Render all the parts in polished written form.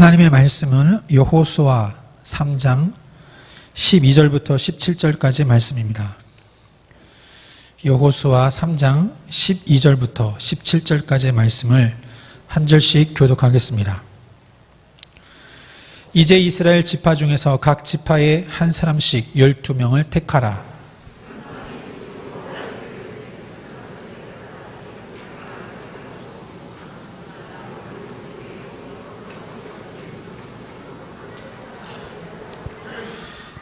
하나님의 말씀은 여호수아 3장 12절부터 17절까지 말씀입니다. 여호수아 3장 12절부터 17절까지의 말씀을 한 절씩 교독하겠습니다. 이제 이스라엘 지파 중에서 각 지파에 한 사람씩 12명을 택하라.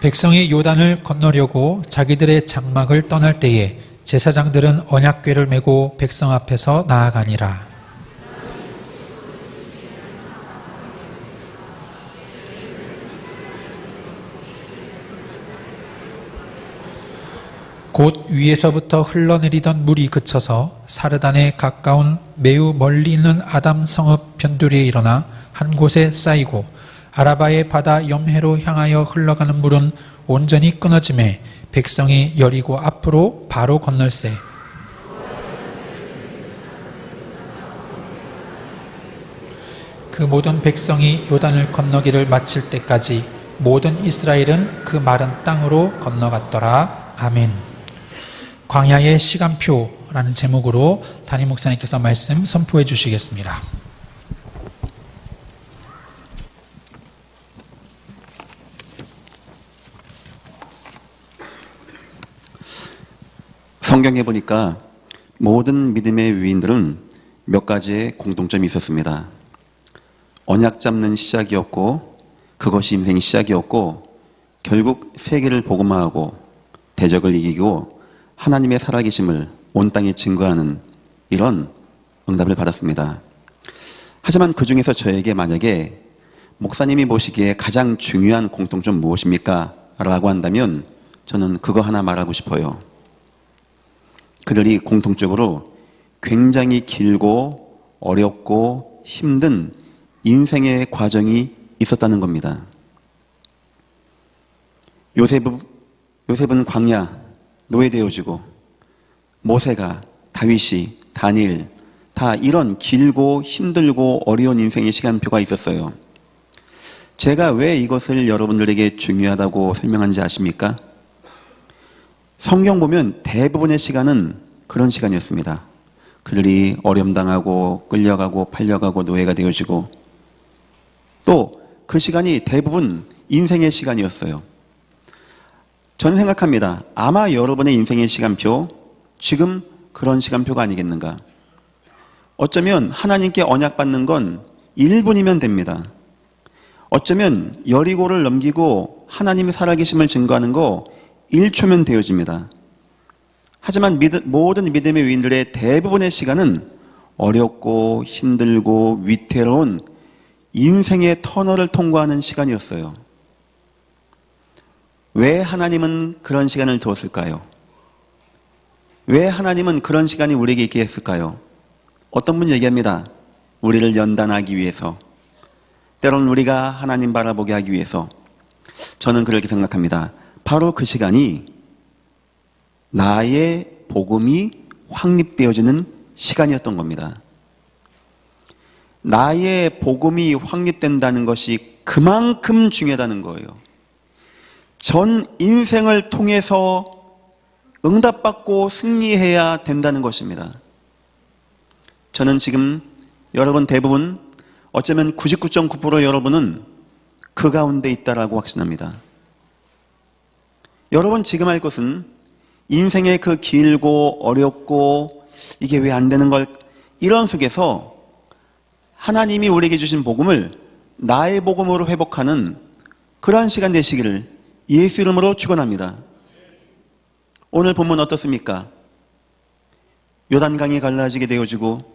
백성이 요단을 건너려고 자기들의 장막을 떠날 때에 제사장들은 언약궤를 메고 백성 앞에서 나아가니라. 곧 위에서부터 흘러내리던 물이 그쳐서 사르단에 가까운 매우 멀리 있는 아담 성읍 변두리에 일어나 한 곳에 쌓이고 아라바의 바다 염해로 향하여 흘러가는 물은 온전히 끊어짐에 백성이 여리고 앞으로 바로 건널세. 그 모든 백성이 요단을 건너기를 마칠 때까지 모든 이스라엘은 그 마른 땅으로 건너갔더라. 아멘. 광야의 시간표라는 제목으로 담임 목사님께서 말씀 선포해 주시겠습니다. 성경에 보니까 모든 믿음의 위인들은 몇 가지의 공통점이 있었습니다. 언약 잡는 시작이었고, 그것이 인생의 시작이었고, 결국 세계를 복음화하고 대적을 이기고 하나님의 살아계심을 온 땅에 증거하는 이런 응답을 받았습니다. 하지만 그 중에서 저에게 만약에 목사님이 보시기에 가장 중요한 공통점 무엇입니까? 라고 한다면 저는 그거 하나 말하고 싶어요. 그들이 공통적으로 굉장히 길고 어렵고 힘든 인생의 과정이 있었다는 겁니다. 요셉은 광야, 노예되어지고, 모세가, 다윗이, 다니엘, 다 이런 길고 힘들고 어려운 인생의 시간표가 있었어요. 제가 왜 이것을 여러분들에게 중요하다고 설명하는지 아십니까? 성경 보면 대부분의 시간은 그런 시간이었습니다. 그들이 어려움당하고 끌려가고 팔려가고 노예가 되어지고, 또 그 시간이 대부분 인생의 시간이었어요. 저는 생각합니다. 아마 여러분의 인생의 시간표, 지금 그런 시간표가 아니겠는가. 어쩌면 하나님께 언약받는 건 1분이면 됩니다. 어쩌면 여리고를 넘기고 하나님의 살아계심을 증거하는 거 1초면 되어집니다. 하지만 모든 믿음의 위인들의 대부분의 시간은 어렵고 힘들고 위태로운 인생의 터널을 통과하는 시간이었어요. 왜 하나님은 그런 시간을 두었을까요? 왜 하나님은 그런 시간이 우리에게 있게 했을까요? 어떤 분 얘기합니다. 우리를 연단하기 위해서, 때로는 우리가 하나님 바라보게 하기 위해서. 저는 그렇게 생각합니다. 바로 그 시간이 나의 복음이 확립되어지는 시간이었던 겁니다. 나의 복음이 확립된다는 것이 그만큼 중요하다는 거예요. 전 인생을 통해서 응답받고 승리해야 된다는 것입니다. 저는 지금 여러분 대부분, 어쩌면 99.9% 여러분은 그 가운데 있다라고 확신합니다. 여러분 지금 할 것은 인생의 그 길고 어렵고 이게 왜 안 되는 걸, 이런 속에서 하나님이 우리에게 주신 복음을 나의 복음으로 회복하는 그러한 시간 되시기를 예수 이름으로 축원합니다. 오늘 본문 어떻습니까? 요단강이 갈라지게 되어지고,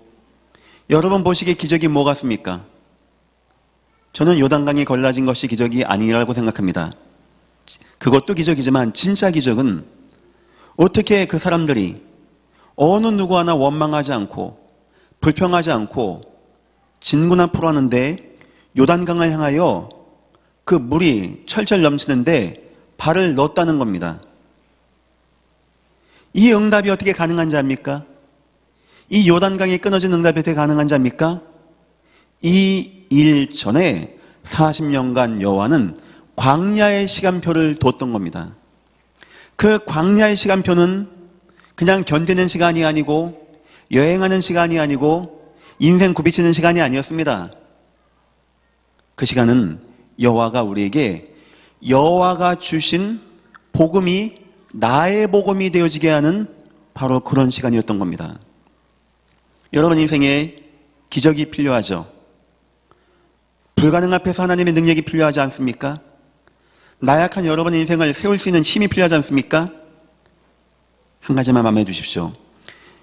여러분 보시기에 기적이 뭐 같습니까? 저는 요단강이 갈라진 것이 기적이 아니라고 생각합니다. 그것도 기적이지만 진짜 기적은 어떻게 그 사람들이 어느 누구 하나 원망하지 않고 불평하지 않고 진군 앞으로 하는데 요단강을 향하여 그 물이 철철 넘치는데 발을 넣었다는 겁니다. 이 응답이 어떻게 가능한지 압니까? 이 요단강이 끊어진 응답이 어떻게 가능한지 압니까? 이 일 전에 40년간 여호와는 광야의 시간표를 뒀던 겁니다. 그 광야의 시간표는 그냥 견디는 시간이 아니고 여행하는 시간이 아니고 인생 굽이치는 시간이 아니었습니다. 그 시간은 여호와가 우리에게 여호와가 주신 복음이 나의 복음이 되어지게 하는 바로 그런 시간이었던 겁니다. 여러분 인생에 기적이 필요하죠. 불가능 앞에서 하나님의 능력이 필요하지 않습니까? 나약한 여러분의 인생을 세울 수 있는 힘이 필요하지 않습니까? 한 가지만 마음에 두십시오.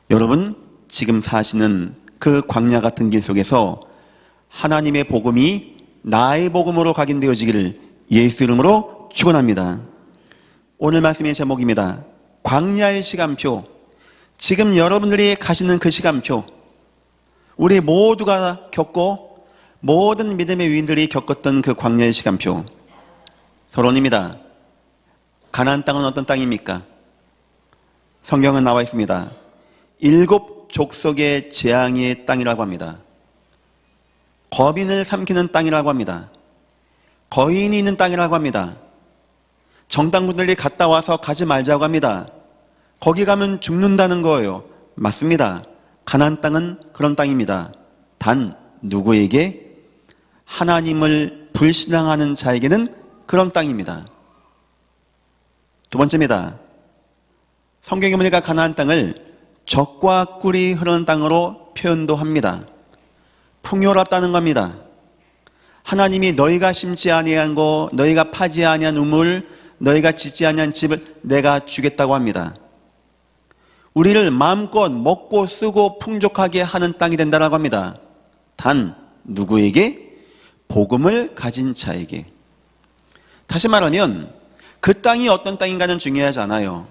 여러분 지금 사시는 그 광야 같은 길 속에서 하나님의 복음이 나의 복음으로 각인되어지기를 예수 이름으로 축원합니다. 오늘 말씀의 제목입니다. 광야의 시간표. 지금 여러분들이 가시는 그 시간표, 우리 모두가 겪고 모든 믿음의 위인들이 겪었던 그 광야의 시간표. 서론입니다. 가나안 땅은 어떤 땅입니까? 성경은 나와 있습니다. 7 족속의 재앙의 땅이라고 합니다. 거민을 삼키는 땅이라고 합니다. 거인이 있는 땅이라고 합니다. 정당군들이 갔다 와서 가지 말자고 합니다. 거기 가면 죽는다는 거예요. 맞습니다. 가나안 땅은 그런 땅입니다. 단 누구에게? 하나님을 불신앙하는 자에게는 그런 땅입니다. 두 번째입니다. 성경에 보니까 가나안 땅을 젖과 꿀이 흐르는 땅으로 표현도 합니다. 풍요롭다는 겁니다. 하나님이 너희가 심지 아니한 거, 너희가 파지 아니한 우물, 너희가 짓지 아니한 집을 내가 주겠다고 합니다. 우리를 마음껏 먹고 쓰고 풍족하게 하는 땅이 된다라고 합니다. 단 누구에게? 복음을 가진 자에게. 다시 말하면 그 땅이 어떤 땅인가는 중요하지 않아요.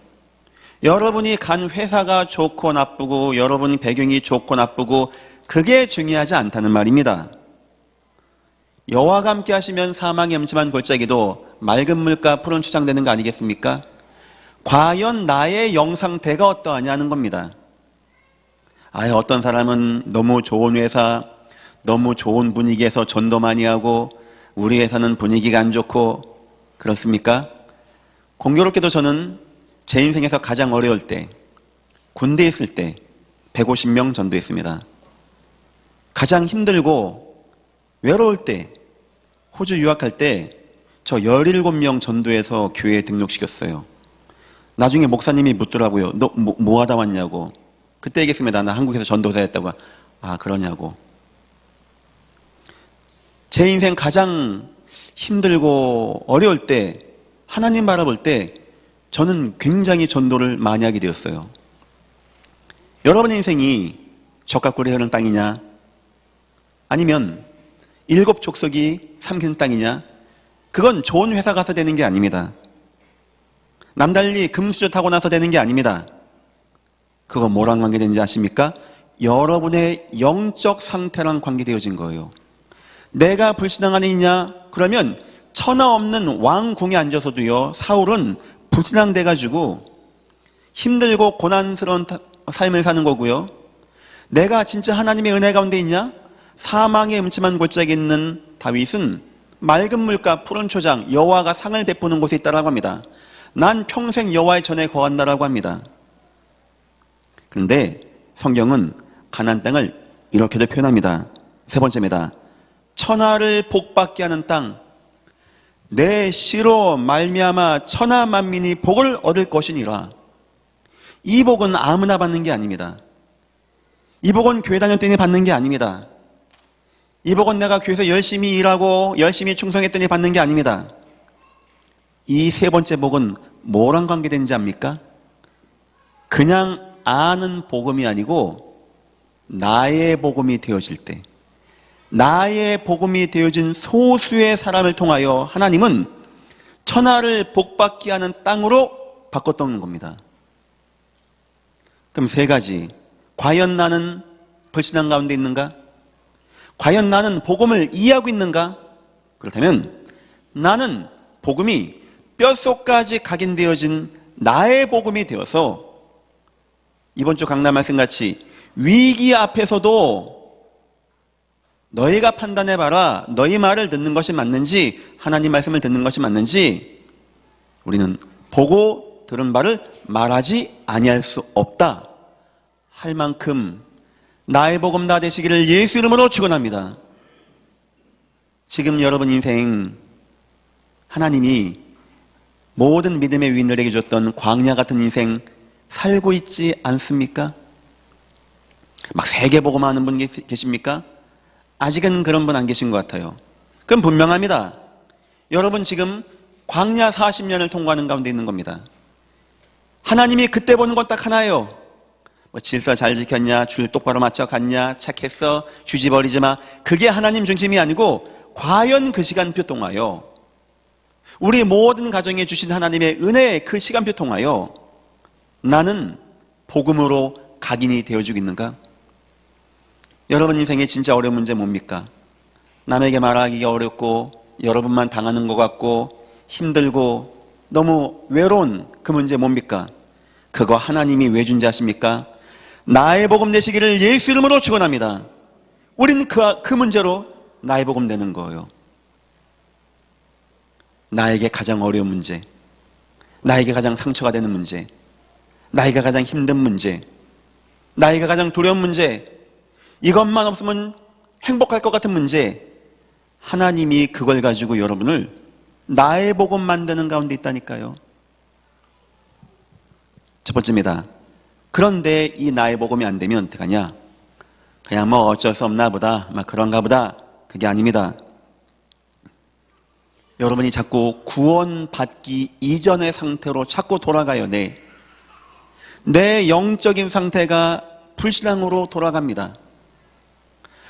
여러분이 간 회사가 좋고 나쁘고 여러분 배경이 좋고 나쁘고 그게 중요하지 않다는 말입니다. 여호와가 함께 하시면 사망의 음침한 골짜기도 맑은 물가 푸른 추장 되는 거 아니겠습니까? 과연 나의 영상태가 어떠하냐는 겁니다. 어떤 사람은 너무 좋은 회사, 너무 좋은 분위기에서 전도 많이 하고 우리 회사는 분위기가 안 좋고 그렇습니까? 공교롭게도 저는 제 인생에서 가장 어려울 때, 군대에 있을 때 150명 전도했습니다. 가장 힘들고 외로울 때, 호주 유학할 때 저 17명 전도해서 교회에 등록시켰어요. 나중에 목사님이 묻더라고요. 너 뭐 하다 왔냐고. 그때 얘기했습니다. 나 한국에서 전도사 했다고. 그러냐고. 제 인생 가장 힘들고 어려울 때, 하나님 바라볼 때 저는 굉장히 전도를 많이 하게 되었어요. 여러분의 인생이 젖과 꿀이 흐르는 땅이냐, 아니면 7 족속이 삼키는 땅이냐, 그건 좋은 회사 가서 되는 게 아닙니다. 남달리 금수저 타고 나서 되는 게 아닙니다. 그거 뭐랑 관계되는지 아십니까? 여러분의 영적 상태랑 관계되어진 거예요. 내가 불신앙 안에 있냐? 그러면 천하 없는 왕궁에 앉아서도요, 사울은 불신앙 돼가지고 힘들고 고난스러운 삶을 사는 거고요. 내가 진짜 하나님의 은혜 가운데 있냐? 사망의 음침한 골짜기에 있는 다윗은 맑은 물가 푸른 초장 여호와가 상을 베푸는 곳에 있다라고 합니다. 난 평생 여호와의 전에 거한다라고 합니다. 그런데 성경은 가나안 땅을 이렇게도 표현합니다. 세 번째입니다. 천하를 복받게 하는 땅, 내 씨로 말미암아 천하 만민이 복을 얻을 것이니라. 이 복은 아무나 받는 게 아닙니다. 이 복은 교회 다녔더니 받는 게 아닙니다. 이 복은 내가 교회에서 열심히 일하고 열심히 충성했더니 받는 게 아닙니다. 이 세 번째 복은 뭐랑 관계되는지 압니까? 그냥 아는 복음이 아니고 나의 복음이 되어질 때, 나의 복음이 되어진 소수의 사람을 통하여 하나님은 천하를 복받게 하는 땅으로 바꿨던 겁니다. 그럼 세 가지. 과연 나는 불신앙 가운데 있는가? 과연 나는 복음을 이해하고 있는가? 그렇다면 나는 복음이 뼛속까지 각인되어진 나의 복음이 되어서 이번 주 강남 말씀같이 위기 앞에서도 너희가 판단해봐라. 너희 말을 듣는 것이 맞는지 하나님 말씀을 듣는 것이 맞는지 우리는 보고 들은 바를 말하지 아니할 수 없다 할 만큼 나의 복음 다 되시기를 예수 이름으로 축원합니다. 지금 여러분 인생 하나님이 모든 믿음의 위인들에게 줬던 광야 같은 인생 살고 있지 않습니까? 막 세계복음 하는 분 계십니까? 아직은 그런 분 안 계신 것 같아요. 그럼 분명합니다. 여러분 지금 광야 40년을 통과하는 가운데 있는 겁니다. 하나님이 그때 보는 건 딱 하나예요. 뭐 질서 잘 지켰냐, 줄 똑바로 맞춰 갔냐, 착했어, 휴지 버리지 마. 그게 하나님 중심이 아니고 과연 그 시간표 통하여 우리 모든 가정에 주신 하나님의 은혜의 그 시간표 통하여 나는 복음으로 각인이 되어주고 있는가? 여러분 인생의 진짜 어려운 문제 뭡니까? 남에게 말하기가 어렵고 여러분만 당하는 것 같고 힘들고 너무 외로운 그 문제 뭡니까? 그거 하나님이 왜 준지 아십니까? 나의 복음 되시기를 예수 이름으로 축원합니다. 우리는 그 문제로 나의 복음 되는 거예요. 나에게 가장 어려운 문제, 나에게 가장 상처가 되는 문제, 나에게 가장 힘든 문제, 나에게 가장 두려운 문제, 이것만 없으면 행복할 것 같은 문제, 하나님이 그걸 가지고 여러분을 나의 복음 만드는 가운데 있다니까요. 첫 번째입니다. 그런데 이 나의 복음이 안 되면 어떡하냐? 그냥 뭐 어쩔 수 없나 보다, 막 그런가 보다. 그게 아닙니다. 여러분이 자꾸 구원받기 이전의 상태로 자꾸 돌아가요. 내 영적인 상태가 불신앙으로 돌아갑니다.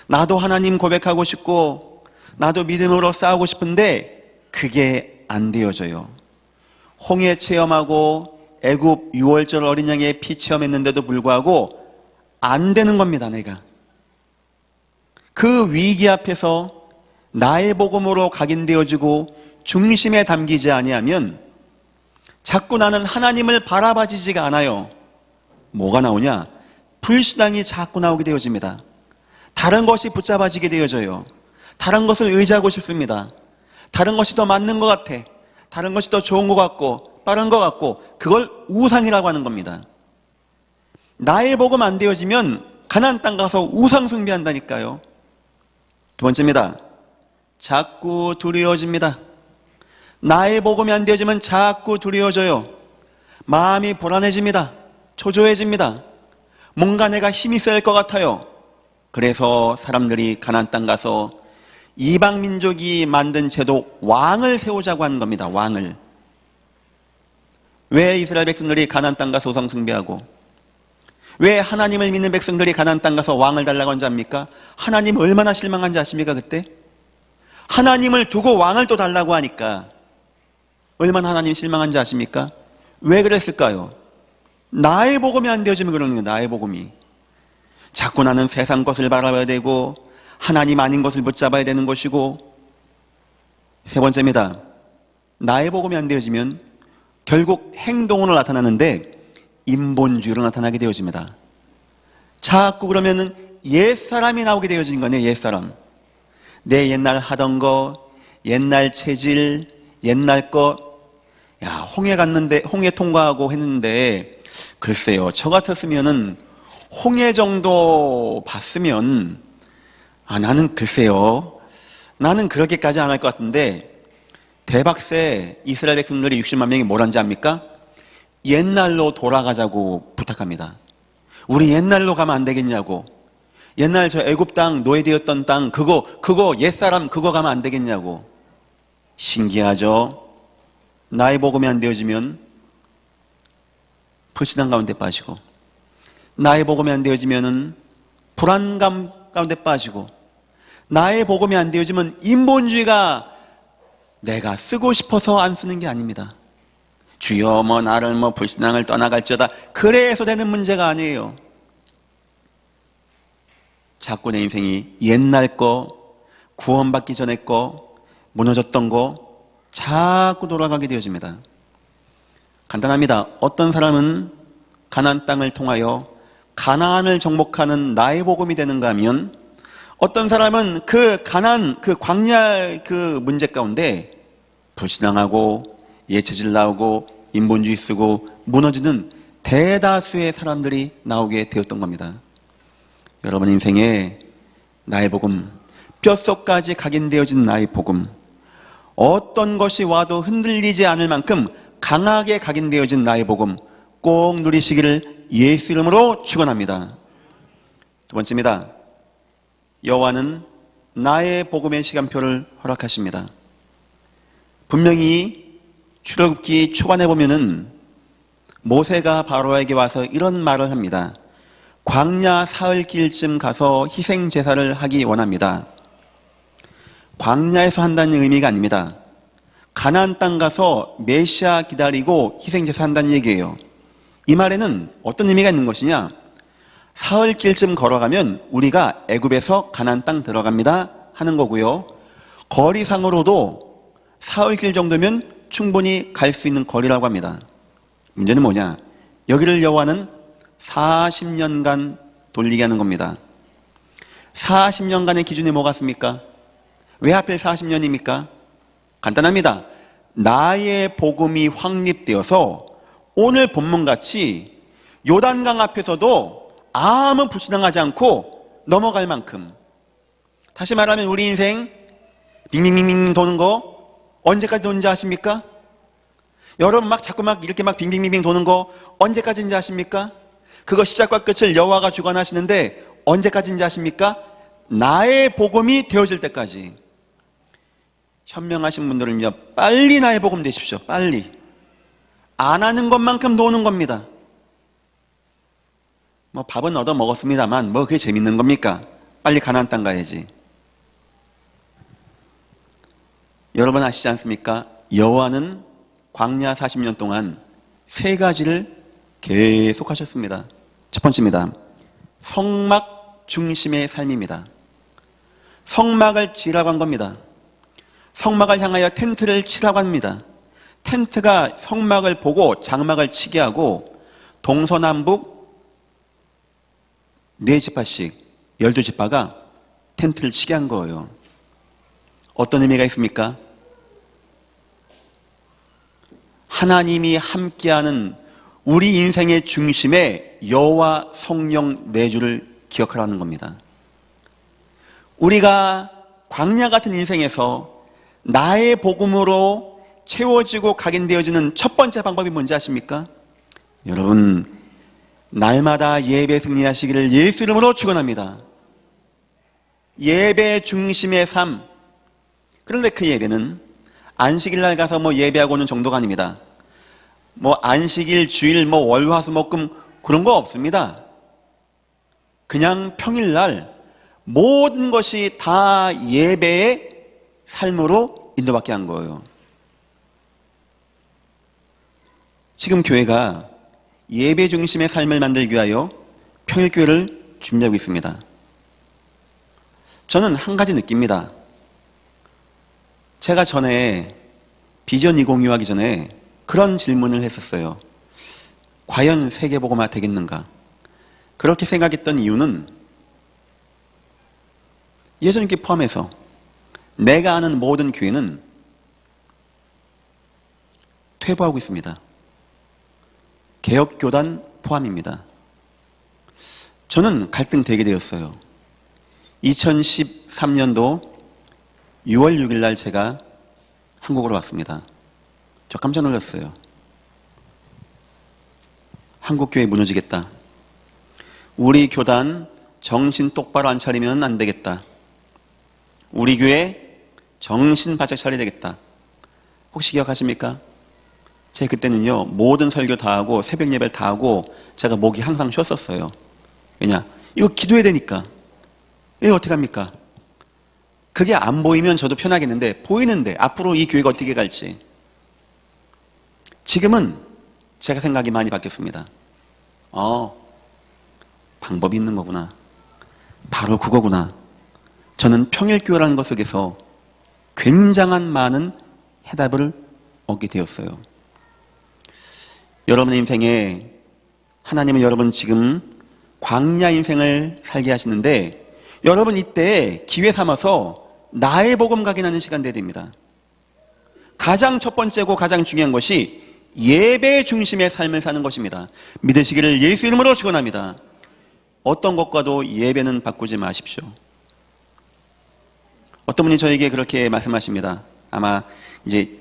나도 하나님 고백하고 싶고 나도 믿음으로 싸우고 싶은데 그게 안 되어져요. 홍해 체험하고 애굽 6월절 어린 양의 피 체험했는데도 불구하고 안 되는 겁니다. 내가 그 위기 앞에서 나의 복음으로 각인되어지고 중심에 담기지 아니하면 자꾸 나는 하나님을 바라봐지지가 않아요. 뭐가 나오냐? 불신앙이 자꾸 나오게 되어집니다. 다른 것이 붙잡아지게 되어져요. 다른 것을 의지하고 싶습니다. 다른 것이 더 맞는 것 같아. 다른 것이 더 좋은 것 같고 빠른 것 같고 그걸 우상이라고 하는 겁니다. 나의 복음 안 되어지면 가나안 땅 가서 우상 숭배한다니까요. 두 번째입니다. 자꾸 두려워집니다. 나의 복음이 안 되어지면 자꾸 두려워져요. 마음이 불안해집니다. 초조해집니다. 뭔가 내가 힘이 있어야 할 것 같아요. 그래서 사람들이 가나안 땅 가서 이방 민족이 만든 제도 왕을 세우자고 하는 겁니다. 왕을. 왜 이스라엘 백성들이 가나안 땅 가서 우상 숭배하고 왜 하나님을 믿는 백성들이 가나안 땅 가서 왕을 달라고 한지 압니까? 하나님 얼마나 실망한지 아십니까? 그때 하나님을 두고 왕을 또 달라고 하니까 얼마나 하나님 실망한지 아십니까? 왜 그랬을까요? 나의 복음이 안 되어지면 그러는 거예요. 나의 복음이. 자꾸 나는 세상 것을 바라봐야 되고 하나님 아닌 것을 붙잡아야 되는 것이고. 세 번째입니다. 나의 복음이 안 되어지면 결국 행동으로 나타나는데 인본주의로 나타나게 되어집니다. 자꾸 그러면은 옛사람이 나오게 되어진 거네요. 옛사람. 내 옛날 하던 거, 옛날 체질, 옛날 것. 야, 홍해 갔는데 홍해 통과하고 했는데 글쎄요. 저 같았으면은 홍해 정도 봤으면 나는 글쎄요. 나는 그렇게까지 안 할 것 같은데 대박새 이스라엘 백성들이 60만 명이 뭘 한지 압니까? 옛날로 돌아가자고 부탁합니다. 우리 옛날로 가면 안 되겠냐고. 옛날 저 애굽 땅 노예되었던 땅 그거 옛사람 그거 가면 안 되겠냐고. 신기하죠? 나의 복음이 안 되어지면 불신앙 가운데 빠지고 나의 복음이 안 되어지면은 불안감 가운데 빠지고 나의 복음이 안 되어지면 인본주의가 내가 쓰고 싶어서 안 쓰는 게 아닙니다. 주여 뭐 나를 뭐 불신앙을 떠나갈지어다 그래서 되는 문제가 아니에요. 자꾸 내 인생이 옛날 거 구원받기 전에 거 무너졌던 거 자꾸 돌아가게 되어집니다. 간단합니다. 어떤 사람은 가나안 땅을 통하여 가나안을 정복하는 나의 복음이 되는가 하면 어떤 사람은 그 가난, 그 광야 그 문제 가운데 불신앙하고 예체질 나오고 인본주의 쓰고 무너지는 대다수의 사람들이 나오게 되었던 겁니다. 여러분 인생에 나의 복음, 뼛속까지 각인되어진 나의 복음, 어떤 것이 와도 흔들리지 않을 만큼 강하게 각인되어진 나의 복음 꼭 누리시기를 예수 이름으로 축원합니다. 두 번째입니다. 여호와는 나의 복음의 시간표를 허락하십니다. 분명히 출애굽기 초반에 보면은 모세가 바로에게 와서 이런 말을 합니다. 광야 사흘길쯤 가서 희생 제사를 하기 원합니다. 광야에서 한다는 의미가 아닙니다. 가나안 땅 가서 메시아 기다리고 희생 제사 한다는 얘기예요. 이 말에는 어떤 의미가 있는 것이냐? 사흘길쯤 걸어가면 우리가 애굽에서 가나안 땅 들어갑니다 하는 거고요. 거리상으로도 사흘길 정도면 충분히 갈 수 있는 거리라고 합니다. 문제는 뭐냐? 여기를 여호와는 40년간 돌리게 하는 겁니다. 40년간의 기준이 뭐가 있습니까? 왜 하필 40년입니까? 간단합니다. 나의 복음이 확립되어서 오늘 본문같이 요단강 앞에서도 아무 불신앙하지 않고 넘어갈 만큼, 다시 말하면 우리 인생 빙빙빙빙 도는 거 언제까지 도는지 아십니까? 여러분 자꾸 이렇게 빙빙빙빙 도는 거 언제까지인지 아십니까? 그거 시작과 끝을 여호와가 주관하시는데 언제까지인지 아십니까? 나의 복음이 되어질 때까지. 현명하신 분들은요, 빨리 나의 복음 되십시오. 빨리. 안 하는 것만큼 노는 겁니다. 밥은 얻어 먹었습니다만 그게 재밌는 겁니까? 빨리 가나안 땅 가야지. 여러분 아시지 않습니까? 여호와는 광야 40년 동안 세 가지를 계속 하셨습니다. 첫 번째입니다. 성막 중심의 삶입니다. 성막을 지으라고 한 겁니다. 성막을 향하여 텐트를 치라고 합니다. 텐트가 성막을 보고 장막을 치게 하고 동서남북 4지파씩 12지파가 텐트를 치게 한 거예요. 어떤 의미가 있습니까? 하나님이 함께하는 우리 인생의 중심에 여호와 성령 내주를 기억하라는 겁니다. 우리가 광야 같은 인생에서 나의 복음으로 채워지고 각인되어지는 첫 번째 방법이 뭔지 아십니까? 여러분, 날마다 예배 승리하시기를 예수 이름으로 축원합니다. 예배 중심의 삶. 그런데 그 예배는 안식일날 가서 예배하고 오는 정도가 아닙니다. 안식일, 주일, 월, 화, 수, 목, 금 그런 거 없습니다. 그냥 평일날 모든 것이 다 예배의 삶으로 인도받게 한 거예요. 지금 교회가 예배 중심의 삶을 만들기 위하여 평일교회를 준비하고 있습니다. 저는 한 가지 느낍니다. 제가 전에 비전 2025 하기 전에 그런 질문을 했었어요. 과연 세계복음화 되겠는가? 그렇게 생각했던 이유는 예전께 포함해서 내가 아는 모든 교회는 퇴보하고 있습니다. 개혁교단 포함입니다. 저는 갈등 되게 되었어요. 2013년도 6월 6일 날 제가 한국으로 왔습니다. 저 깜짝 놀랐어요. 한국교회 무너지겠다. 우리 교단 정신 똑바로 안 차리면 안 되겠다. 우리 교회 정신 바짝 차려야 되겠다. 혹시 기억하십니까? 제가 그때는요, 모든 설교 다 하고 새벽 예배를 다 하고 제가 목이 항상 쉬었었어요. 왜냐? 이거 기도해야 되니까. 이거 어떻게 합니까? 그게 안 보이면 저도 편하겠는데 보이는데 앞으로 이 교회가 어떻게 갈지. 지금은 제가 생각이 많이 바뀌었습니다. 방법이 있는 거구나. 바로 그거구나. 저는 평일교회라는 것 속에서 굉장한 많은 해답을 얻게 되었어요. 여러분의 인생에 하나님은 여러분 지금 광야 인생을 살게 하시는데 여러분 이때 기회 삼아서 나의 복음 각인하는 시간 돼야 됩니다. 가장 첫 번째고 가장 중요한 것이 예배 중심의 삶을 사는 것입니다. 믿으시기를 예수 이름으로 축원합니다. 어떤 것과도 예배는 바꾸지 마십시오. 어떤 분이 저에게 그렇게 말씀하십니다. 아마 이제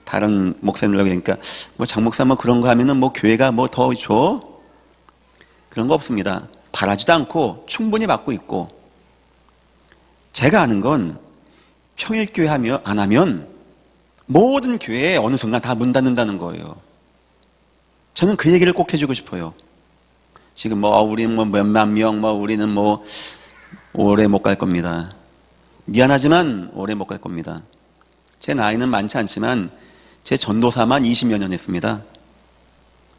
다른 목사님들하고 그러니까 뭐 장목사 뭐 그런 거 하면은 뭐 교회가 뭐 더 줘? 그런 거 없습니다. 바라지도 않고 충분히 받고 있고, 제가 아는 건 평일교회 하며 안 하면 모든 교회에 어느 순간 다 문 닫는다는 거예요. 저는 그 얘기를 꼭 해주고 싶어요. 지금 뭐 우리는 뭐 몇만 명, 뭐 우리는 뭐 오래 못 갈 겁니다. 미안하지만 오래 못 갈 겁니다. 제 나이는 많지 않지만 제 전도사만 20여 년 했습니다.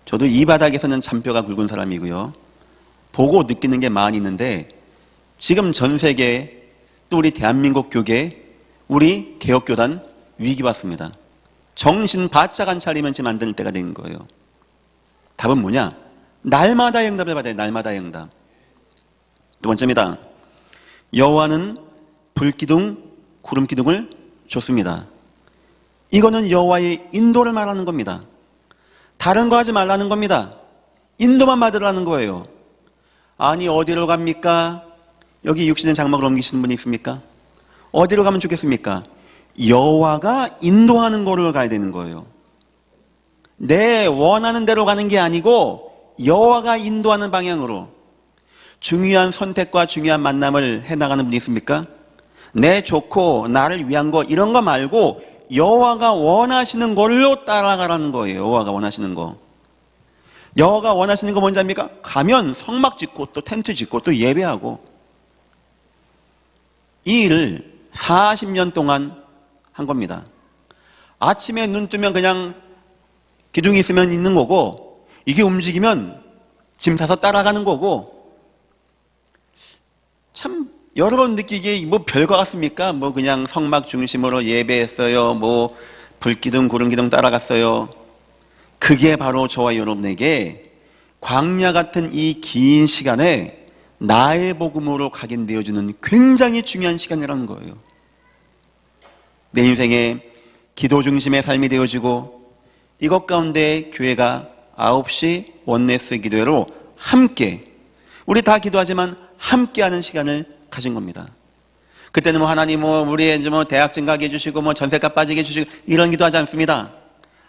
저도 이 바닥에서는 잔뼈가 굵은 사람이고요. 보고 느끼는 게 많이 있는데, 지금 전 세계 또 우리 대한민국 교계, 우리 개혁교단 위기 왔습니다. 정신 바짝 안 차리면 지금 안 될 때가 된 거예요. 답은 뭐냐? 날마다의 응답을 받아야 돼. 날마다의 응답. 두 번째입니다. 여호와는 불기둥, 구름기둥을 줬습니다. 이거는 여호와의 인도를 말하는 겁니다. 다른 거 하지 말라는 겁니다. 인도만 받으라는 거예요. 아니 어디로 갑니까? 여기 육신의 장막을 옮기시는 분이 있습니까? 어디로 가면 좋겠습니까? 여호와가 인도하는 거로 가야 되는 거예요. 내 원하는 대로 가는 게 아니고 여호와가 인도하는 방향으로. 중요한 선택과 중요한 만남을 해나가는 분이 있습니까? 내 좋고 나를 위한 거 이런 거 말고 여호와가 원하시는 걸로 따라가라는 거예요. 여호와가 원하시는 거. 여호와가 원하시는 거 뭔지 압니까? 가면 성막 짓고 또 텐트 짓고 또 예배하고. 이 일을 40년 동안 한 겁니다. 아침에 눈 뜨면 그냥 기둥이 있으면 있는 거고, 이게 움직이면 짐 사서 따라가는 거고. 참 여러 번 느끼기에 뭐 별거 같습니까? 뭐 그냥 성막 중심으로 예배했어요. 뭐 불기둥 구름기둥 따라갔어요. 그게 바로 저와 여러분에게 광야 같은 이 긴 시간에 나의 복음으로 각인되어주는 굉장히 중요한 시간이라는 거예요. 내 인생에 기도 중심의 삶이 되어지고, 이것 가운데 교회가 9시 원네스 기도회로 함께, 우리 다 기도하지만 함께하는 시간을 가진 겁니다. 그때는 뭐 하나님 뭐 우리의 뭐 대학 증가하게 해주시고 뭐 전세값 빠지게 해주시고 이런 기도하지 않습니다.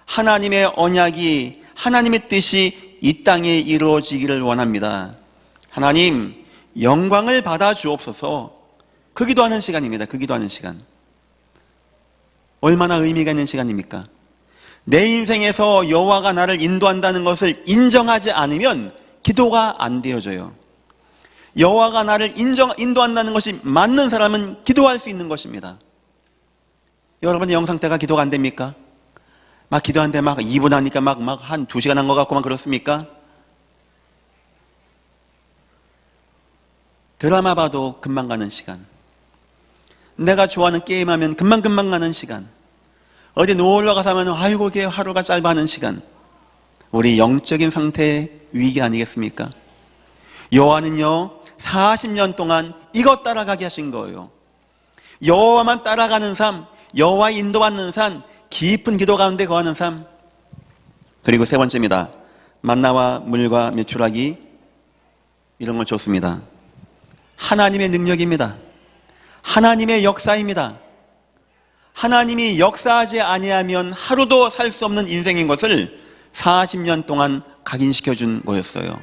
하나님의 언약이, 하나님의 뜻이 이 땅에 이루어지기를 원합니다. 하나님 영광을 받아 주옵소서. 그 기도하는 시간입니다. 그 기도하는 시간. 얼마나 의미가 있는 시간입니까? 내 인생에서 여호와가 나를 인도한다는 것을 인정하지 않으면 기도가 안 되어져요. 여호와가 나를 인도한다는 것이 맞는 사람은 기도할 수 있는 것입니다. 여러분의 영상 때가 기도가 안 됩니까? 막 기도하는데 막 2분 하니까 막 한 2시간 한 것 같고만 그렇습니까? 드라마 봐도 금방 가는 시간, 내가 좋아하는 게임하면 금방 가는 시간, 어디 놀러 가서 하면 아이고 이게 하루가 짧아 하는 시간, 우리 영적인 상태의 위기 아니겠습니까? 여호와는요 40년 동안 이것 따라가게 하신 거예요. 여호와만 따라가는 삶, 여호와의 인도받는 삶, 깊은 기도 가운데 거하는 삶. 그리고 세 번째입니다. 만나와 물과 메추라기, 이런 걸 줬습니다. 하나님의 능력입니다. 하나님의 역사입니다. 하나님이 역사하지 아니하면 하루도 살 수 없는 인생인 것을 40년 동안 각인시켜준 거였어요.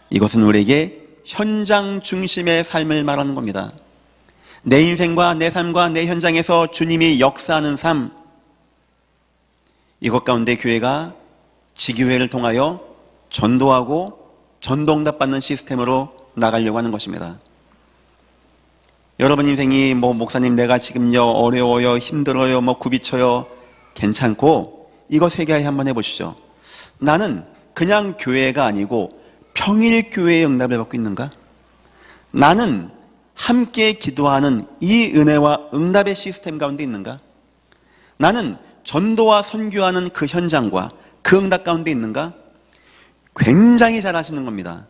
이것은 우리에게 현장 중심의 삶을 말하는 겁니다. 내 인생과 내 삶과 내 현장에서 주님이 역사하는 삶, 이것 가운데 교회가 지교회를 통하여 전도하고 전도응답 받는 시스템으로 나가려고 하는 것입니다. 여러분 인생이 뭐 목사님 내가 지금요 어려워요, 힘들어요, 뭐 굽이쳐요, 괜찮고, 이거 세계화에 한번 해보시죠. 나는 그냥 교회가 아니고 평일 교회의 응답을 받고 있는가? 나는 함께 기도하는 이 은혜와 응답의 시스템 가운데 있는가? 나는 전도와 선교하는 그 현장과 그 응답 가운데 있는가? 굉장히 잘 하시는 겁니다.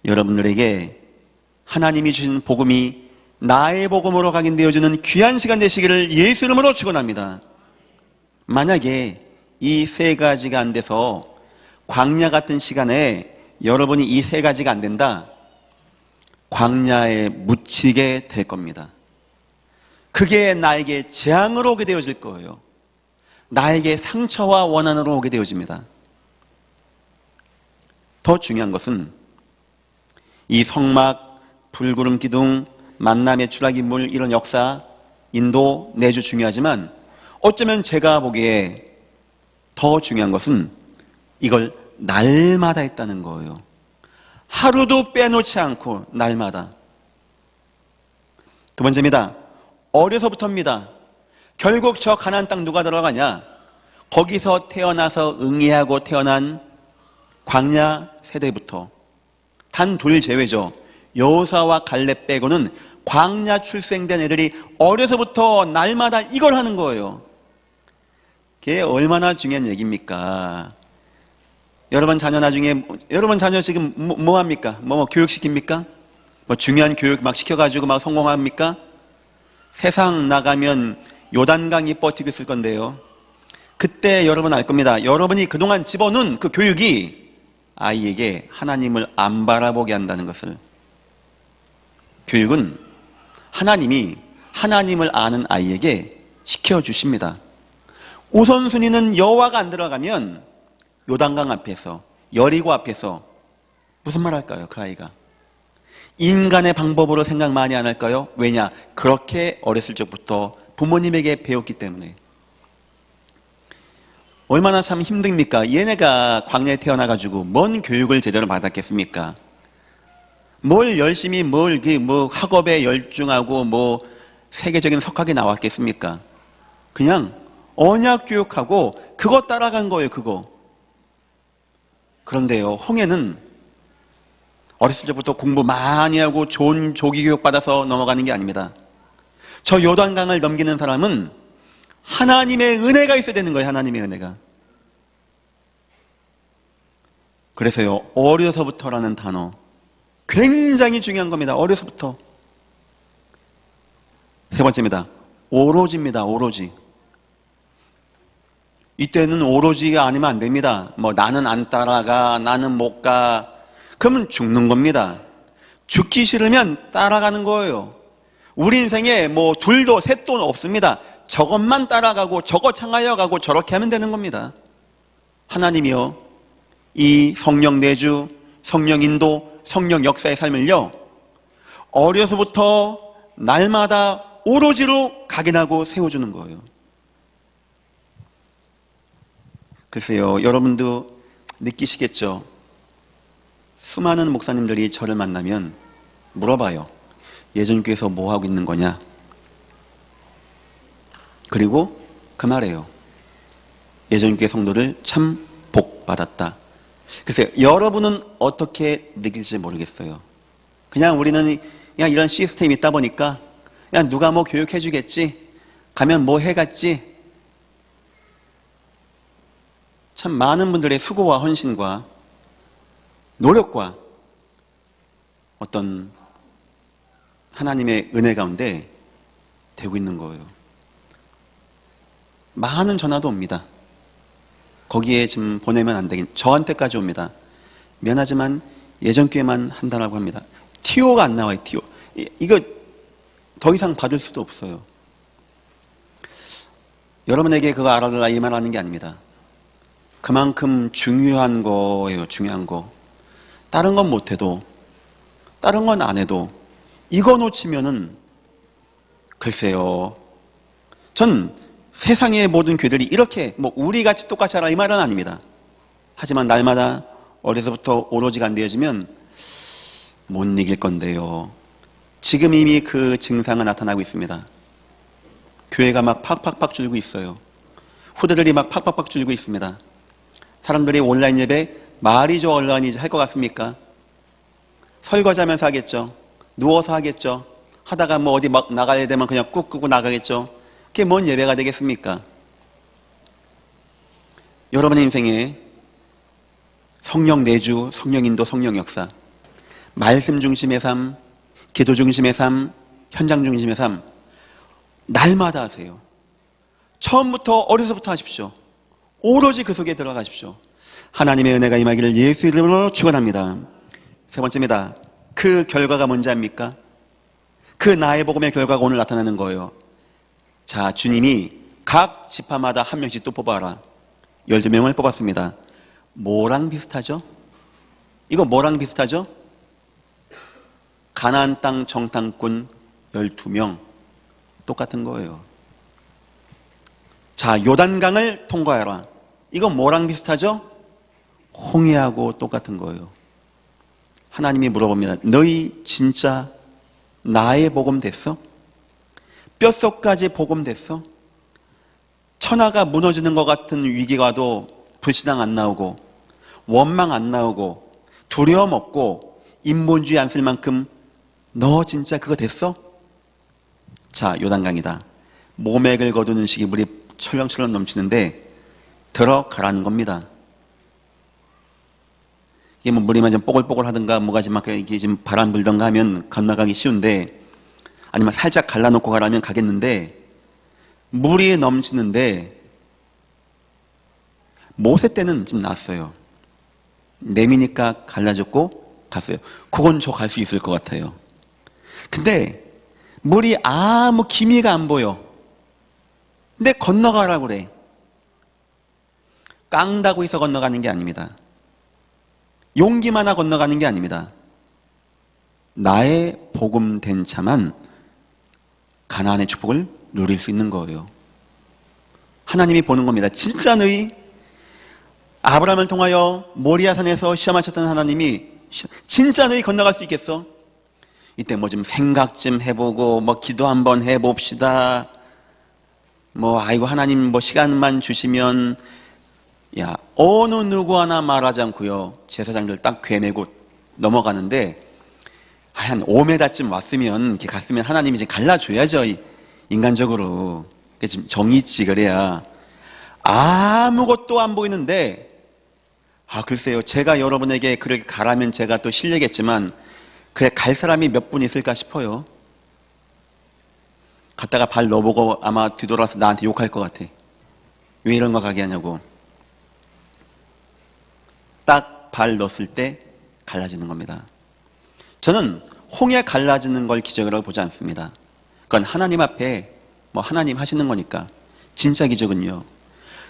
여러분들에게 하나님이 주신 복음이 나의 복음으로 각인되어주는 귀한 시간 되시기를 예수 이름으로 축원합니다. 만약에 이 세 가지가 안 돼서 광야 같은 시간에 여러분이 이 세 가지가 안 된다, 광야에 묻히게 될 겁니다. 그게 나에게 재앙으로 오게 되어질 거예요. 나에게 상처와 원한으로 오게 되어집니다. 더 중요한 것은 이 성막, 불구름 기둥, 만남의 추락이 물, 이런 역사, 인도, 내주 중요하지만 어쩌면 제가 보기에 더 중요한 것은 이걸 날마다 했다는 거예요. 하루도 빼놓지 않고 날마다. 두 번째입니다. 어려서부터입니다. 결국 저 가나안 땅 누가 들어가냐? 거기서 태어나서 응애하고 태어난 광야 세대부터. 단 둘 제외죠. 여호수아와 갈렙 빼고는 광야 출생된 애들이 어려서부터 날마다 이걸 하는 거예요. 그게 얼마나 중요한 얘기입니까? 여러분 자녀 나중에, 여러분 자녀 지금 뭐 합니까? 뭐 교육시킵니까? 뭐 중요한 교육 막 시켜가지고 막 성공합니까? 세상 나가면 요단강이 버티고 있을 건데요. 그때 여러분 알 겁니다. 여러분이 그동안 집어넣은 그 교육이 아이에게 하나님을 안 바라보게 한다는 것을. 교육은 하나님이 하나님을 아는 아이에게 시켜주십니다. 우선순위는 여호와가 안 들어가면 요단강 앞에서, 여리고 앞에서 무슨 말 할까요? 그 아이가 인간의 방법으로 생각 많이 안 할까요? 왜냐? 그렇게 어렸을 적부터 부모님에게 배웠기 때문에. 얼마나 참 힘듭니까? 얘네가 광야에 태어나가지고 뭔 교육을 제대로 받았겠습니까? 뭘 열심히 뭐 학업에 열중하고 뭐 세계적인 석학이 나왔겠습니까? 그냥 언약 교육하고 그거 따라간 거예요, 그거. 그런데요, 홍해는 어렸을 때부터 공부 많이 하고 좋은 조기 교육 받아서 넘어가는 게 아닙니다. 저 요단강을 넘기는 사람은 하나님의 은혜가 있어야 되는 거예요, 하나님의 은혜가. 그래서요, 어려서부터라는 단어 굉장히 중요한 겁니다. 어려서부터. 세 번째입니다. 오로지입니다. 오로지. 이때는 오로지가 아니면 안 됩니다. 뭐 나는 안 따라가, 나는 못 가. 그러면 죽는 겁니다. 죽기 싫으면 따라가는 거예요. 우리 인생에 뭐 둘도 셋도 없습니다. 저것만 따라가고 저거 창하여 가고 저렇게 하면 되는 겁니다. 하나님이요, 이 성령 내주, 성령 인도, 성령 역사의 삶을요, 어려서부터 날마다 오로지로 각인하고 세워주는 거예요. 글쎄요, 여러분도 느끼시겠죠? 수많은 목사님들이 저를 만나면 물어봐요. 예전교회에서 뭐 하고 있는 거냐? 그리고 그 말이에요. 예전교회 성도들 참 복 받았다. 글쎄요, 여러분은 어떻게 느낄지 모르겠어요. 그냥 우리는 그냥 이런 시스템이 있다 보니까 그냥 누가 뭐 교육해 주겠지, 가면 뭐 해갔지. 참 많은 분들의 수고와 헌신과 노력과 어떤 하나님의 은혜 가운데 되고 있는 거예요. 많은 전화도 옵니다. 거기에 지금 보내면 안 되긴, 저한테까지 옵니다. 미안하지만 예전교회만 한다라고 합니다. TO가 안 나와요. TO. 이거 더 이상 받을 수도 없어요. 여러분에게 그거 알아달라 이 말 하는 게 아닙니다. 그만큼 중요한 거예요. 중요한 거. 다른 건 못해도, 다른 건 안 해도 이거 놓치면은 글쎄요, 전 세상의 모든 교회들이 이렇게 뭐 우리같이 똑같이 하라 이 말은 아닙니다. 하지만 날마다 어려서부터 오로지가 안 되어지면 못 이길 건데요. 지금 이미 그 증상은 나타나고 있습니다. 교회가 막 팍팍팍 줄고 있어요. 후대들이 막 팍팍팍 줄고 있습니다. 사람들이 온라인 예배 말이죠 온라인이지 할 것 같습니까? 설거지하면서 하겠죠. 누워서 하겠죠. 하다가 뭐 어디 막 나가야 되면 그냥 꾹 끄고 나가겠죠. 그게 뭔 예배가 되겠습니까? 여러분의 인생에 성령 내주, 성령 인도, 성령 역사, 말씀 중심의 삶, 기도 중심의 삶, 현장 중심의 삶, 날마다 하세요. 처음부터 어려서부터 하십시오. 오로지 그 속에 들어가십시오. 하나님의 은혜가 임하기를 예수 이름으로 축원합니다. 세 번째입니다. 그 결과가 뭔지 압니까? 그 나의 복음의 결과가 오늘 나타나는 거예요. 자, 주님이 각 지파마다 한 명씩 또 뽑아라. 12명을 뽑았습니다. 뭐랑 비슷하죠? 이거 뭐랑 비슷하죠? 가나안 땅 정탐꾼 12명 똑같은 거예요. 자, 요단강을 통과해라. 이거 뭐랑 비슷하죠? 홍해하고 똑같은 거예요. 하나님이 물어봅니다. 너희 진짜 나의 복음 됐어? 뼛속까지 복음 됐어? 천하가 무너지는 것 같은 위기가 와도 불신앙 안 나오고 원망 안 나오고 두려움 없고 인본주의 안 쓸 만큼 너 진짜 그거 됐어? 자, 요단강이다. 몸에 긁어두는 식이 물이 철렁철렁 넘치는데 들어가라는 겁니다. 이게 뭐 물이 좀 뽀글뽀글 하든가 뭐가 좀 막 이게 좀 바람 불던가 하면 건너가기 쉬운데, 아니면 살짝 갈라놓고 가라면 가겠는데, 물이 넘치는데 모세 때는 좀 낫어요. 내미니까 갈라졌고 갔어요. 그건 저 갈 수 있을 것 같아요. 근데 물이 아무 기미가 안 보여. 근데 건너가라고 그래. 깡다고 해서 건너가는 게 아닙니다. 용기만 하나 건너가는 게 아닙니다. 나의 복음 된 차만 가나안의 축복을 누릴 수 있는 거예요. 하나님이 보는 겁니다. 진짜 너희 아브라함을 통하여 모리아산에서 시험하셨던 하나님이 진짜 너희 건너갈 수 있겠어? 이때 뭐 좀 생각 좀 해보고 뭐 기도 한번 해봅시다. 뭐 아이고 하나님 뭐 시간만 주시면, 야, 어느 누구 하나 말하지 않고요 제사장들 딱 괴매고 넘어가는데, 한 5m쯤 왔으면 이렇게 갔으면 하나님이 이제 갈라줘야죠. 인간적으로 지금 정이 있지. 그래야 아무것도 안 보이는데, 글쎄요, 제가 여러분에게 그렇게 가라면 제가 또 실례겠지만 그래 갈 사람이 몇 분 있을까 싶어요. 갔다가 발 넣어보고 아마 뒤돌아서 나한테 욕할 것 같아. 왜 이런 거 가게 하냐고. 딱 발 넣었을 때 갈라지는 겁니다. 저는 홍해 갈라지는 걸 기적이라고 보지 않습니다. 그건 하나님 앞에 뭐 하나님 하시는 거니까. 진짜 기적은요,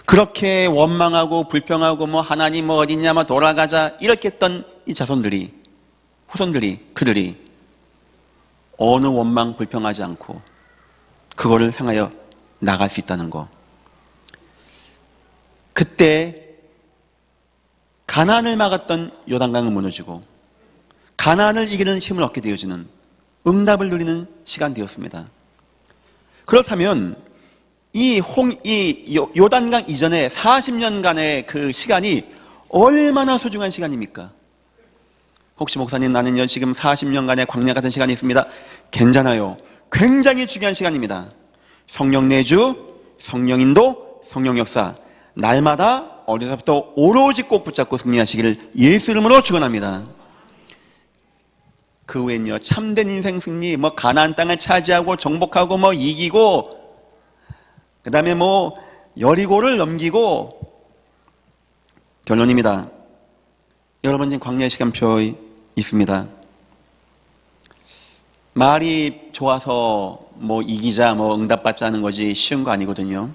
그렇게 원망하고 불평하고 뭐 하나님 뭐 어딨냐 뭐 돌아가자 이렇게 했던 이 자손들이, 후손들이, 그들이 어느 원망 불평하지 않고 그거를 향하여 나갈 수 있다는 거. 그때 가나안을 막았던 요단강은 무너지고 가나안을 이기는 힘을 얻게 되어지는, 응답을 누리는 시간 되었습니다. 그렇다면 이 요단강 이전에 40년간의 그 시간이 얼마나 소중한 시간입니까? 혹시 목사님 나는요 지금 40년간의 광야 같은 시간이 있습니다. 괜찮아요. 굉장히 중요한 시간입니다. 성령 내주, 성령 인도, 성령 역사, 날마다 어려서부터 오로지 꼭 붙잡고 승리하시기를 예수 이름으로 축원합니다. 그 후엔요 참된 인생 승리, 뭐 가나안 땅을 차지하고 정복하고 뭐 이기고, 그 다음에 뭐 여리고를 넘기고, 결론입니다. 여러분 지금 광야의 시간표 있습니다. 말이 좋아서 뭐 이기자 뭐 응답받자는 거지 쉬운 거 아니거든요.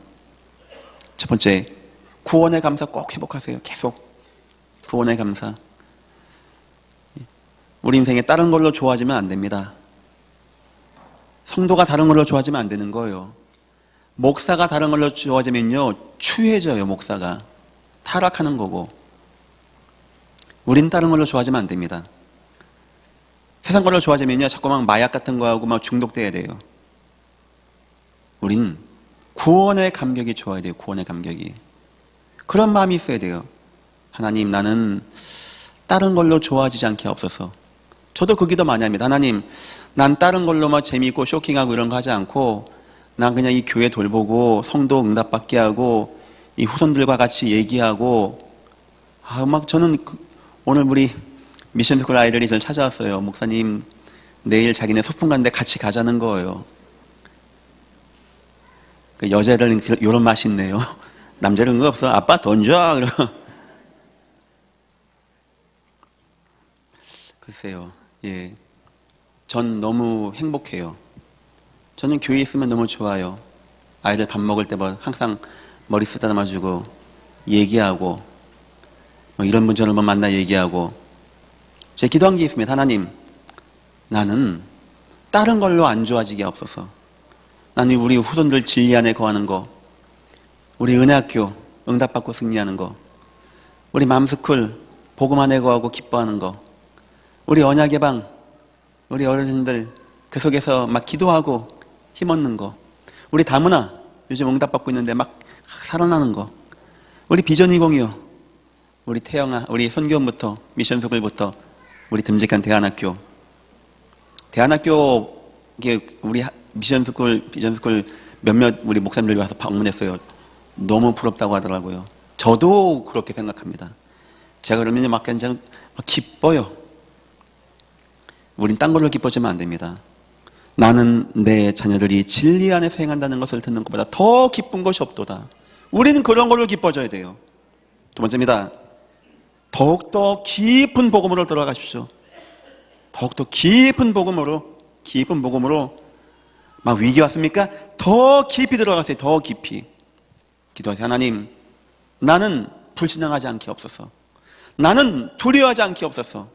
첫 번째, 구원의 감사 꼭 회복하세요. 계속 구원의 감사. 우리 인생에 다른 걸로 좋아지면 안 됩니다. 성도가 다른 걸로 좋아지면 안 되는 거예요. 목사가 다른 걸로 좋아지면요 추해져요. 목사가 타락하는 거고. 우린 다른 걸로 좋아지면 안 됩니다. 세상 걸로 좋아지면요 자꾸만 마약 같은 거하고 막 중독돼야 돼요. 우린 구원의 감격이 좋아야 돼요. 구원의 감격이. 그런 마음이 있어야 돼요. 하나님, 나는 다른 걸로 좋아지지 않게 하옵소서. 저도 그 기도 많이 합니다. 하나님, 난 다른 걸로만 재미있고 쇼킹하고 이런 거 하지 않고 난 그냥 이 교회 돌보고 성도 응답받게 하고 이 후손들과 같이 얘기하고, 막 저는 오늘 우리 미션스쿨 아이들이 저를 찾아왔어요. 목사님, 내일 자기네 소풍 가는데 같이 가자는 거예요. 그 여자들은 이런 맛이 있네요. 남자는 그거 없어. 아빠 돈 줘. 글쎄요. 예. 전 너무 행복해요. 저는 교회에 있으면 너무 좋아요. 아이들 밥 먹을 때 항상 머리 쓰다듬어주고 얘기하고 이런 문제를 만나 얘기하고 제가 기도한 게 있습니다. 하나님, 나는 다른 걸로 안 좋아지게 없어서. 나는 우리 후손들 진리 안에 거하는 거, 우리 은혜학교 응답받고 승리하는 거, 우리 맘스쿨 복음 안에 거하고 기뻐하는 거, 우리 언약의 방, 우리 어르신들 그 속에서 막 기도하고 힘없는 거, 우리 다문화 요즘 응답받고 있는데 막 살아나는 거, 우리 비전 2025, 우리 태영아, 우리 선교원부터 미션스쿨부터 우리 듬직한 대안학교 이게 우리 미션스쿨, 비전스쿨 몇몇 우리 목사님들이 와서 방문했어요. 너무 부럽다고 하더라고요. 저도 그렇게 생각합니다. 제가 그러면 막 그냥 기뻐요. 우린 딴 걸로 기뻐지면 안 됩니다. 나는 내 자녀들이 진리 안에서 행한다는 것을 듣는 것보다 더 기쁜 것이 없도다. 우리는 그런 걸로 기뻐져야 돼요. 두 번째입니다. 더욱더 깊은 복음으로 들어가십시오. 더욱더 깊은 복음으로 막 위기 왔습니까? 더 깊이 들어가세요. 더 깊이 기도하세요. 하나님, 나는 불신앙하지 않게 없어서, 나는 두려워하지 않게 없어서,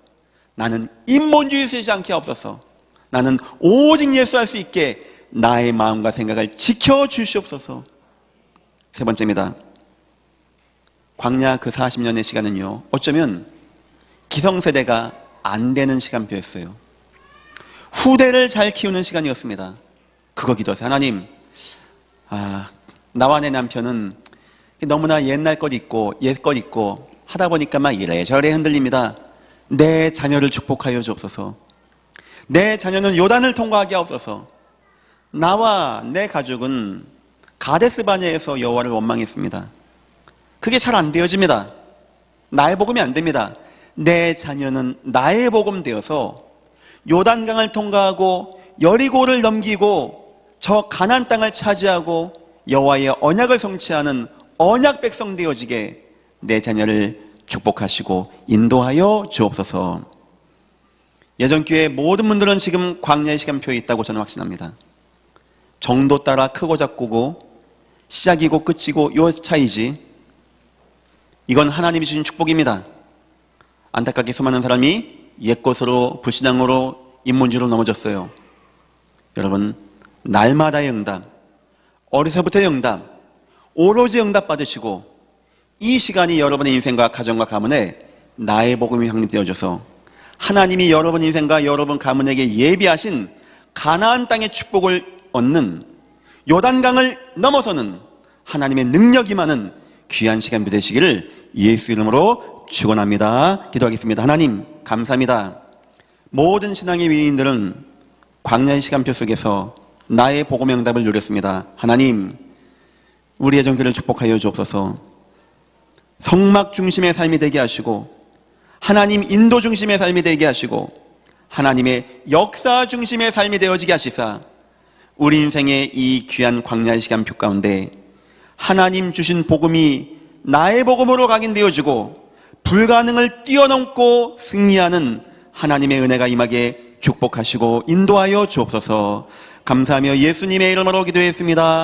나는 인본주의 쓰지 않게 없어서, 나는 오직 예수 할 수 있게 나의 마음과 생각을 지켜주시옵소서. 세 번째입니다. 광야 그 40년의 시간은요, 어쩌면 기성세대가 안 되는 시간표였어요. 후대를 잘 키우는 시간이었습니다. 그거 기도하세요. 하나님, 나와 내 남편은 너무나 옛날 것 있고 옛 것 있고 하다 보니까 막 이래저래 흔들립니다. 내 자녀를 축복하여 주옵소서. 내 자녀는 요단을 통과하게 하옵소서. 나와 내 가족은 가데스 바네아에서 여호와를 원망했습니다. 그게 잘 안 되어집니다. 나의 복음이 안 됩니다. 내 자녀는 나의 복음 되어서 요단강을 통과하고 여리고를 넘기고 저 가나안 땅을 차지하고 여호와의 언약을 성취하는 언약 백성 되어지게 내 자녀를 축복하시고 인도하여 주옵소서. 예전교회 모든 분들은 지금 광야의 시간표에 있다고 저는 확신합니다. 정도 따라 크고 작고고 시작이고 끝이고 요 차이지, 이건 하나님이 주신 축복입니다. 안타깝게 수많은 사람이 옛것으로 불신앙으로 인문주의로 넘어졌어요. 여러분, 날마다의 응답, 어려서부터의 응답, 오로지 응답 받으시고 이 시간이 여러분의 인생과 가정과 가문에 나의 복음이 확립되어져서 하나님이 여러분 인생과 여러분 가문에게 예비하신 가나안 땅의 축복을 얻는 요단강을 넘어서는 하나님의 능력이 임하는 귀한 시간 되시기를 예수 이름으로 축원합니다. 기도하겠습니다. 하나님, 감사합니다. 모든 신앙의 위인들은 광야의 시간표 속에서 나의 복음의 응답을 누렸습니다. 하나님, 우리의 정교를 축복하여 주옵소서. 성막 중심의 삶이 되게 하시고 하나님 인도 중심의 삶이 되게 하시고 하나님의 역사 중심의 삶이 되어지게 하시사 우리 인생의 이 귀한 광야의 시간표 가운데 하나님 주신 복음이 나의 복음으로 각인되어지고 불가능을 뛰어넘고 승리하는 하나님의 은혜가 임하게 축복하시고 인도하여 주옵소서. 감사하며 예수님의 이름으로 기도했습니다.